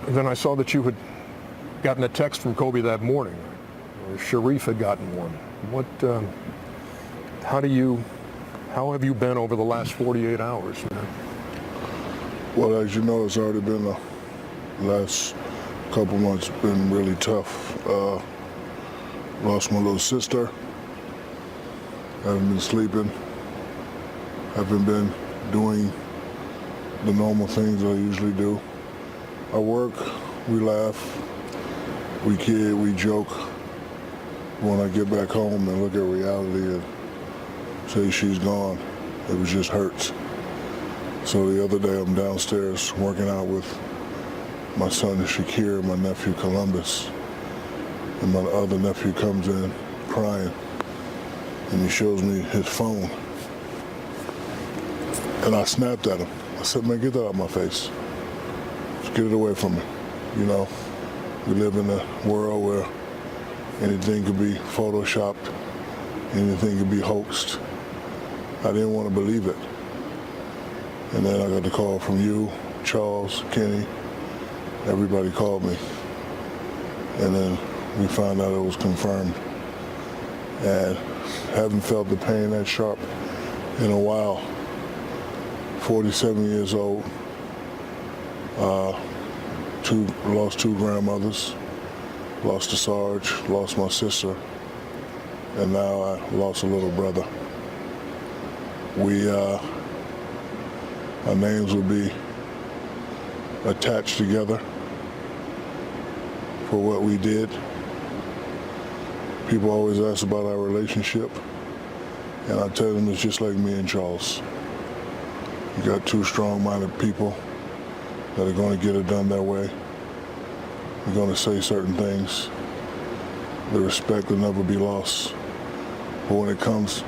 then I saw that you had gotten a text from Kobe that morning. Sharif had gotten one. How have you been over the last 48 hours, man? Well, as you know, it's already been the last couple months been really tough. Lost my little sister. Haven't been sleeping. Haven't been doing the normal things I usually do. I work, we laugh, we kid, we joke. When I get back home and look at reality and say she's gone, it just hurts. So the other day I'm downstairs working out with my son Shakir and my nephew Columbus. And my other nephew comes in crying and he shows me his phone. And I snapped at him. I said, man, get that out of my face. Just get it away from me. You know, we live in a world where anything could be photoshopped, anything could be hoaxed. I didn't want to believe it. And then I got the call from you, Charles, Kenny, everybody called me. And then we found out it was confirmed. And haven't felt the pain that sharp in a while. 47 years old, lost two grandmothers, lost a Sarge, lost my sister, and now I lost a little brother. Our names will be attached together for what we did. People always ask about our relationship, and I tell them it's just like me and Charles. You got two strong-minded people that are going to get it done their way. They're going to say certain things. The respect will never be lost. But when it comes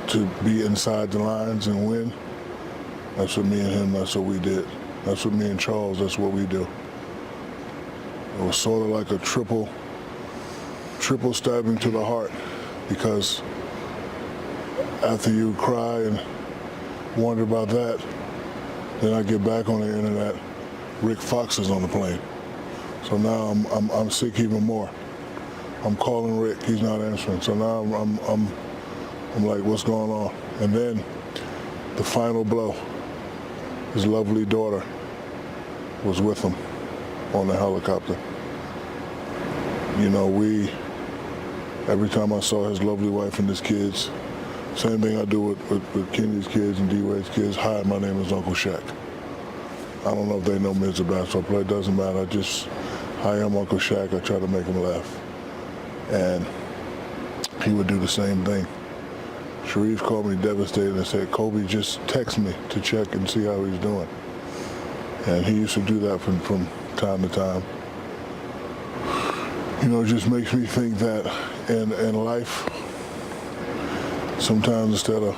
to be inside the lines and win, that's what me and him, that's what we did. That's what me and Charles, that's what we do. It was sort of like a triple stabbing to the heart, because after you cry and wonder about that, then I get back on the internet, Rick Fox is on the plane. So now I'm sick even more. I'm calling Rick, he's not answering. So now I'm like, what's going on? And then the final blow, his lovely daughter was with him on the helicopter. You know, every time I saw his lovely wife and his kids, same thing I do with Kenny's kids and D-Wade's kids. Hi, my name is Uncle Shaq. I don't know if they know me as a basketball player. It doesn't matter. Hi, I'm Uncle Shaq. I try to make him laugh. And he would do the same thing. Sharif called me devastated and said, Kobe, just text me to check and see how he's doing. And he used to do that from time to time. You know, it just makes me think that in life, sometimes instead of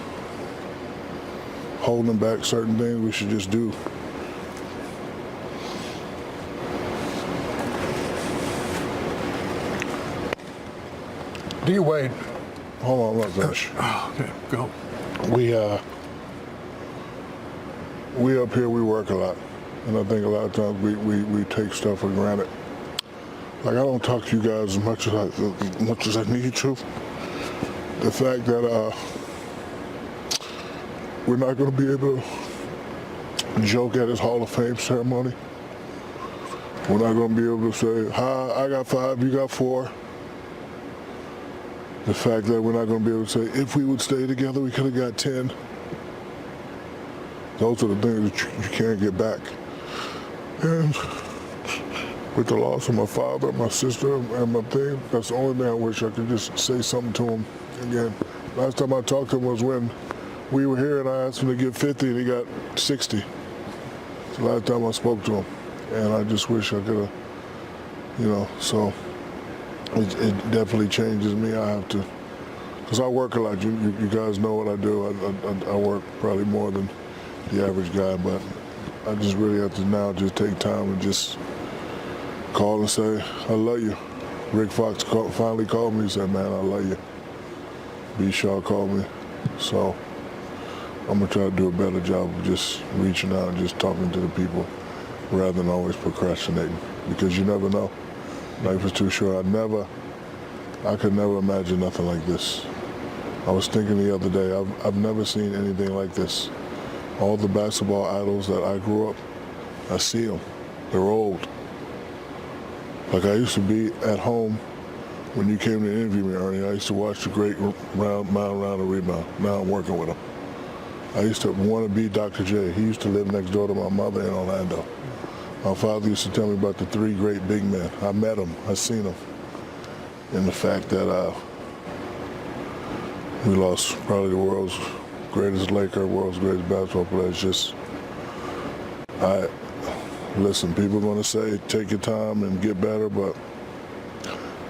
holding back certain things, we should just do. D-Wade. Hold on, let me finish. Okay, go. We up here, we work a lot. And I think a lot of times we take stuff for granted. Like, I don't talk to you guys as much as I need to. The fact that we're not going to be able to joke at his Hall of Fame ceremony. We're not going to be able to say, hi, I got 5, you got 4. The fact that we're not going to be able to say, if we would stay together, we could have got 10. Those are the things that you can't get back. And with the loss of my father, my sister, and my thing, that's the only thing I wish I could just say something to him again. Last time I talked to him was when we were here and I asked him to give 50 and he got 60. It's the last time I spoke to him. And I just wish I could have, you know, so it definitely changes me. I have to, because I work a lot. You guys know what I do. I work probably more than the average guy, but I just really have to now just take time and just call and say, I love you. Rick Fox finally called me and said, man, I love you. B. Shaw called me. So I'm going to try to do a better job of just reaching out and just talking to the people rather than always procrastinating, because you never know. Life is too short. I could never imagine nothing like this. I was thinking the other day, I've never seen anything like this. All the basketball idols that I grew up, I see them. They're old. Like I used to be at home when you came to interview me, Ernie. I used to watch the great mile round and rebound. Now I'm working with him. I used to want to be Dr. J. He used to live next door to my mother in Orlando. My father used to tell me about the three great big men. I met them. I seen them. And the fact that we lost probably the world's greatest Laker, world's greatest basketball player. It's just, listen, people are going to say, take your time and get better, but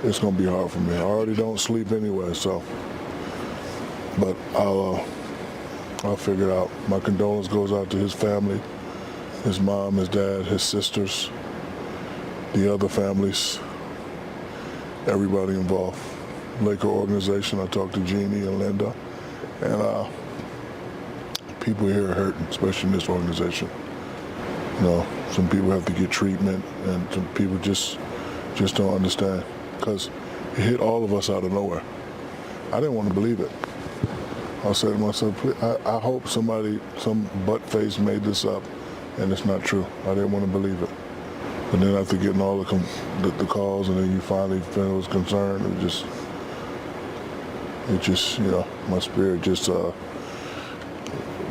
it's going to be hard for me. I already don't sleep anyway, so. But I'll figure it out. My condolence goes out to his family, his mom, his dad, his sisters, the other families, everybody involved. Laker organization, I talked to Jeannie and Linda, and people here are hurting, especially in this organization. You know, some people have to get treatment, and some people just don't understand, because it hit all of us out of nowhere. I didn't want to believe it. I said to myself, I hope some butt-face made this up, and it's not true. I didn't want to believe it. And then after getting all the calls, and then you finally was concerned, it just, you know, my spirit just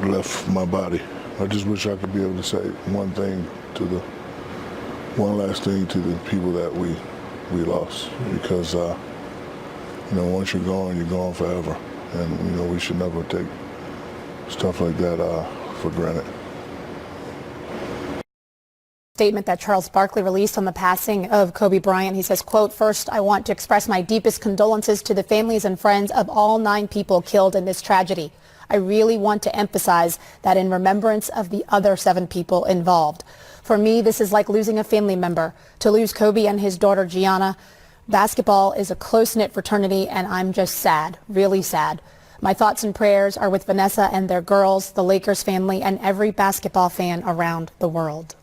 left my body. I just wish I could be able to say one last thing to the people that we lost, because you know, once you're gone forever, and you know, we should never take stuff like that for granted. Statement that Charles Barkley released on the passing of Kobe Bryant. He says, quote, "First, I want to express my deepest condolences to the families and friends of all 9 people killed in this tragedy. I really want to emphasize that in remembrance of the other 7 people involved. For me, this is like losing a family member. To lose Kobe and his daughter Gianna, basketball is a close-knit fraternity, and I'm just sad, really sad. My thoughts and prayers are with Vanessa and their girls, the Lakers family, and every basketball fan around the world."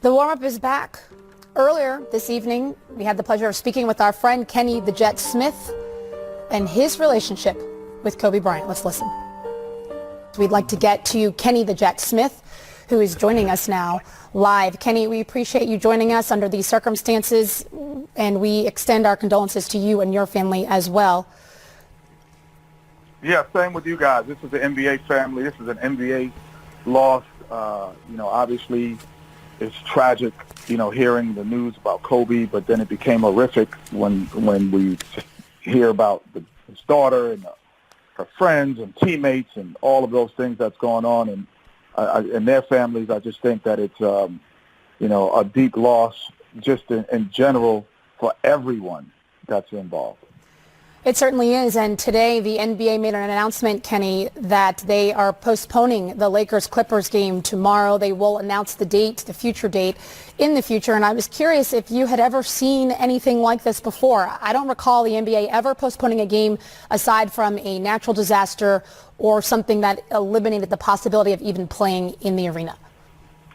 The warm-up is back. Earlier this evening, we had the pleasure of speaking with our friend Kenny the Jet Smith and his relationship with Kobe Bryant. Let's listen. We'd like to get to Kenny the Jet Smith, who is joining us now live. Kenny, we appreciate you joining us under these circumstances, and we extend our condolences to you and your family as well. Yeah, same with you guys. This is the NBA family. This is an NBA loss. You know, obviously, it's tragic, you know, hearing the news about Kobe, but then it became horrific when we hear about his daughter and her friends and teammates and all of those things that's going on, and their families. I just think that it's, you know, a deep loss just in general for everyone that's involved. It certainly is, and today the NBA made an announcement, Kenny, that they are postponing the Lakers-Clippers game tomorrow. They will announce the date, the future date, in the future, and I was curious if you had ever seen anything like this before. I don't recall the NBA ever postponing a game aside from a natural disaster or something that eliminated the possibility of even playing in the arena.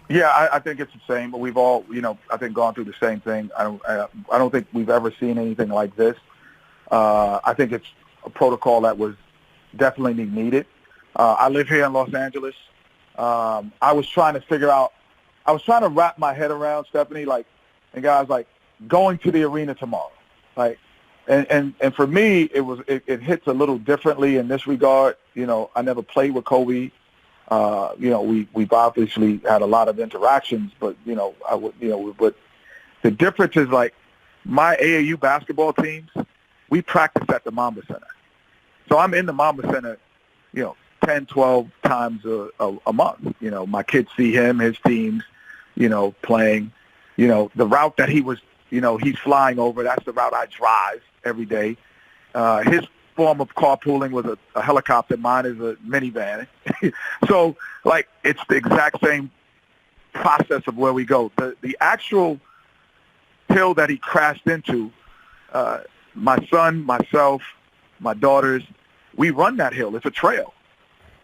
Yeah, I think it's the same. We've all, you know, I think gone through the same thing. I don't think we've ever seen anything like this. I think it's a protocol that was definitely needed. I live here in Los Angeles. I was trying to wrap my head around, Stephanie, like, and guys, like, going to the arena tomorrow. Like, and for me, it hits a little differently in this regard. You know, I never played with Kobe. You know, we've obviously had a lot of interactions, but, you know, but the difference is, like, my AAU basketball teams, we practice at the Mamba Center. So I'm in the Mamba Center, you know, 10, 12 times a month. You know, my kids see him, his teams, you know, playing. You know, the route that he was, you know, he's flying over, that's the route I drive every day. His form of carpooling was a helicopter. Mine is a minivan. So, like, it's the exact same process of where we go. The actual hill that he crashed into, my son, myself, my daughters, we run that hill. It's a trail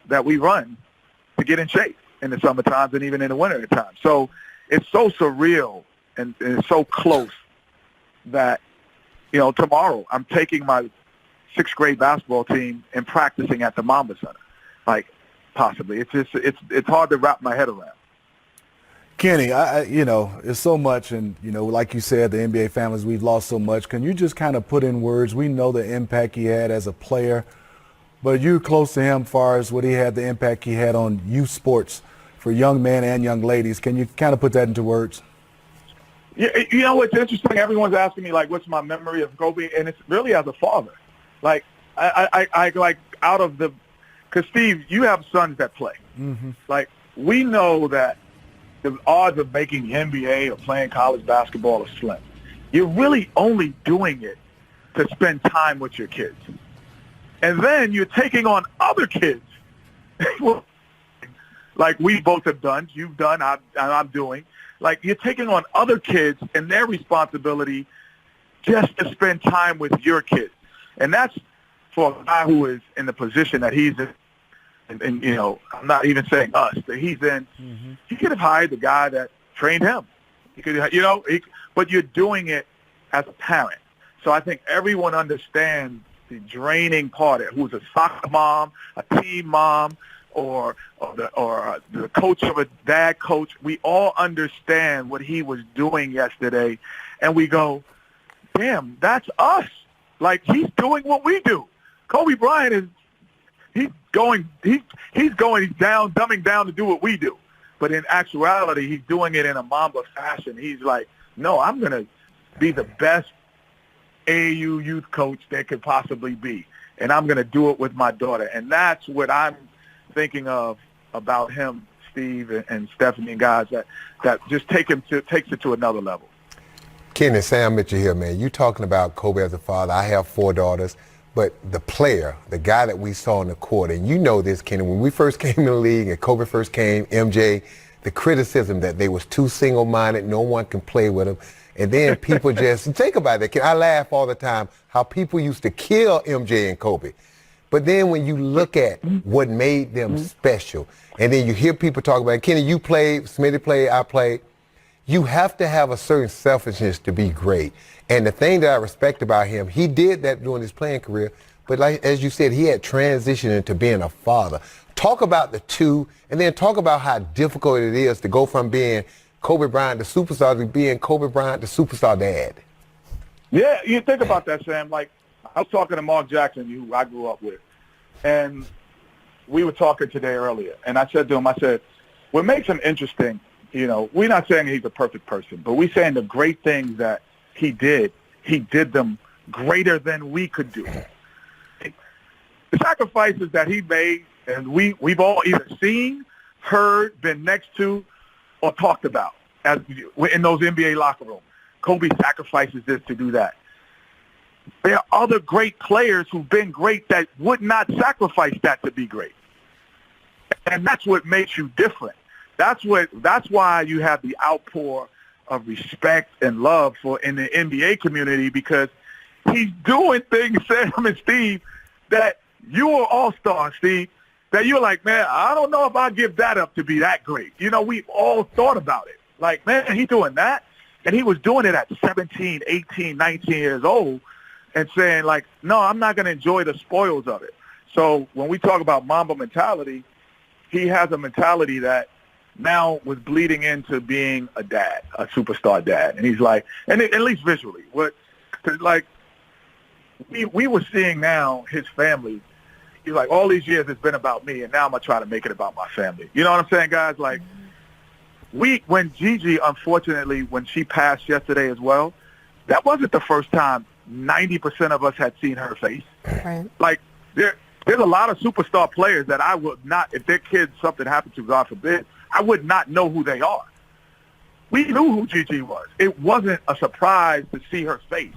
that we run to get in shape in the summer times and even in the winter times. So it's so surreal and it's so close that, tomorrow I'm taking my 6th grade basketball team and practicing at the Mamba Center. Like, possibly. It's hard to wrap my head around. Kenny, it's so much, and like you said, the NBA families, we've lost so much. Can you just kind of put in words? We know the impact he had as a player, but you're close to him as far as what he had, the impact he had on youth sports for young men and young ladies. Can you kind of put that into words? Yeah, it's interesting. Everyone's asking me, like, what's my memory of Kobe, and it's really as a father. Like, I like out of the, because Steve, you have sons that play. Mm-hmm. Like, we know that the odds of making the NBA or playing college basketball are slim. You're really only doing it to spend time with your kids. And then you're taking on other kids. Like we both have done, you've done, I'm doing. Like, you're taking on other kids and their responsibility just to spend time with your kids. And that's for a guy who is in the position that he's in. And I'm not even saying us, that he's in. Mm-hmm. He could have hired the guy that trained him. He could, but you're doing it as a parent. So I think everyone understands the draining part of it, who's a soccer mom, a team mom, or the coach of a dad coach. We all understand what he was doing yesterday, and we go, damn, that's us. Like, he's doing what we do. Kobe Bryant is. He's dumbing down to do what we do. But in actuality, he's doing it in a Mamba fashion. He's like, no, I'm going to be the best AAU youth coach there could possibly be. And I'm going to do it with my daughter. And that's what I'm thinking of about him, Steve and Stephanie and guys, that just takes it to another level. Ken and Sam Mitchell here, man. You talking about Kobe as a father. I have 4 daughters. But the player, the guy that we saw in the court, and you know this, Kenny, when we first came in the league and Kobe first came, MJ, the criticism that they was too single-minded, no one can play with him. And then people just, think about that. I laugh all the time how people used to kill MJ and Kobe. But then when you look at what made them special, and then you hear people talk about it, Kenny, you played, Smitty played, I played. You have to have a certain selfishness to be great. And the thing that I respect about him, he did that during his playing career, but like as you said, he had transitioned into being a father. Talk about the two, and then talk about how difficult it is to go from being Kobe Bryant, the superstar, to being Kobe Bryant, the superstar dad. Yeah, you think about that, Sam. Like, I was talking to Mark Jackson, who I grew up with, and we were talking today earlier, and I said to him, what makes him interesting, we're not saying he's a perfect person, but we're saying the great things that he did them greater than we could do. The sacrifices that he made, and we've all either seen, heard, been next to, or talked about as in those NBA locker rooms. Kobe sacrifices this to do that. There are other great players who've been great that would not sacrifice that to be great. And that's what makes you different. That's why you have the outpour of respect and love for in the NBA community, because he's doing things, Sam and Steve, that you were all-star, Steve, that you're like, man, I don't know if I'd give that up to be that great. We've all thought about it. Like, man, he's doing that. And he was doing it at 17, 18, 19 years old and saying, like, no, I'm not going to enjoy the spoils of it. So when we talk about Mamba mentality, he has a mentality that now was bleeding into being a dad, a superstar dad. And he's like, and at least visually, we were seeing now his family. He's like, all these years it's been about me, and now I'm going to try to make it about my family. You know what I'm saying, guys? Like, when Gigi, unfortunately, when she passed yesterday as well, that wasn't the first time 90% of us had seen her face. Right. Like, there's a lot of superstar players that I would not, if their kids something happened to, God forbid, I would not know who they are. We knew who Gigi was. It wasn't a surprise to see her face.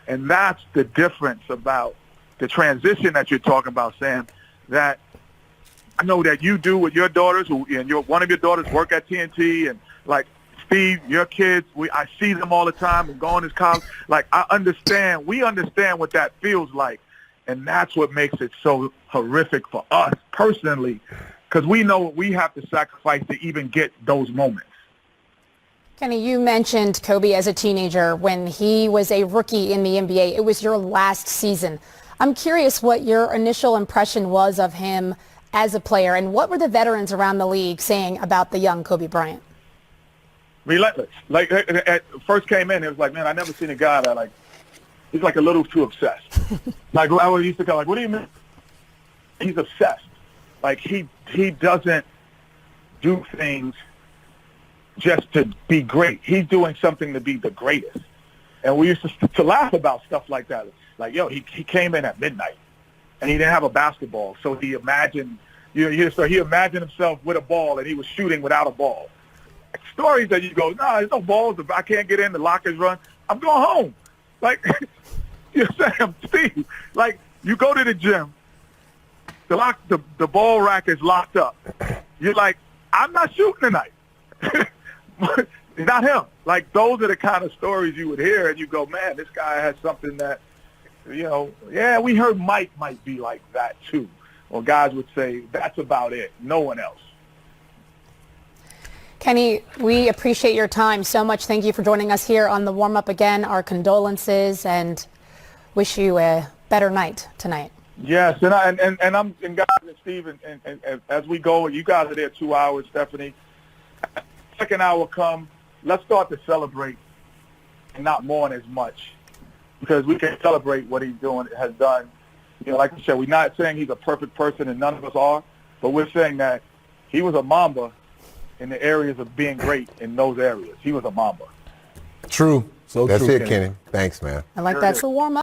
And that's the difference about the transition that you're talking about, Sam, that I know that you do with your daughters, and one of your daughters work at TNT, and like Steve, your kids, I see them all the time and going to college. Like, we understand what that feels like. And that's what makes it so horrific for us personally, because we know what we have to sacrifice to even get those moments. Kenny, you mentioned Kobe as a teenager when he was a rookie in the NBA. It was your last season. I'm curious what your initial impression was of him as a player, and what were the veterans around the league saying about the young Kobe Bryant? Relentless. Like, at first came in, it was like, man, I never seen a guy that, like, he's like a little too obsessed. Like, I used to go, like, what do you mean? He's obsessed. Like, he doesn't do things just to be great. He's doing something to be the greatest. And we used to laugh about stuff like that. Like, yo, he came in at midnight, and he didn't have a basketball, so he imagined, so he imagined himself with a ball, and he was shooting without a ball. Stories that you go, nah, there's no balls. If I can't get in, the lockers run. I'm going home. Like, you're saying, Steve, like, you go to the gym, the ball rack is locked up. You're like, I'm not shooting tonight. Not him. Like, those are the kind of stories you would hear, and you go, man, this guy has something that, yeah, we heard Mike might be like that too. Or guys would say, that's about it. No one else. Kenny, we appreciate your time so much. Thank you for joining us here on the warm-up again. Our condolences, and wish you a better night tonight. Yes, and I'm and guys and Steve, and as we go, you guys are there 2 hours, Stephanie. Second hour come, let's start to celebrate and not mourn as much, because we can celebrate what he's has done. Like I said, we're not saying he's a perfect person, and none of us are, but we're saying that he was a Mamba in the areas of being great in those areas. He was a Mamba. True. So That's true, it, Kenny. Thanks, man. I like that's the warm-up.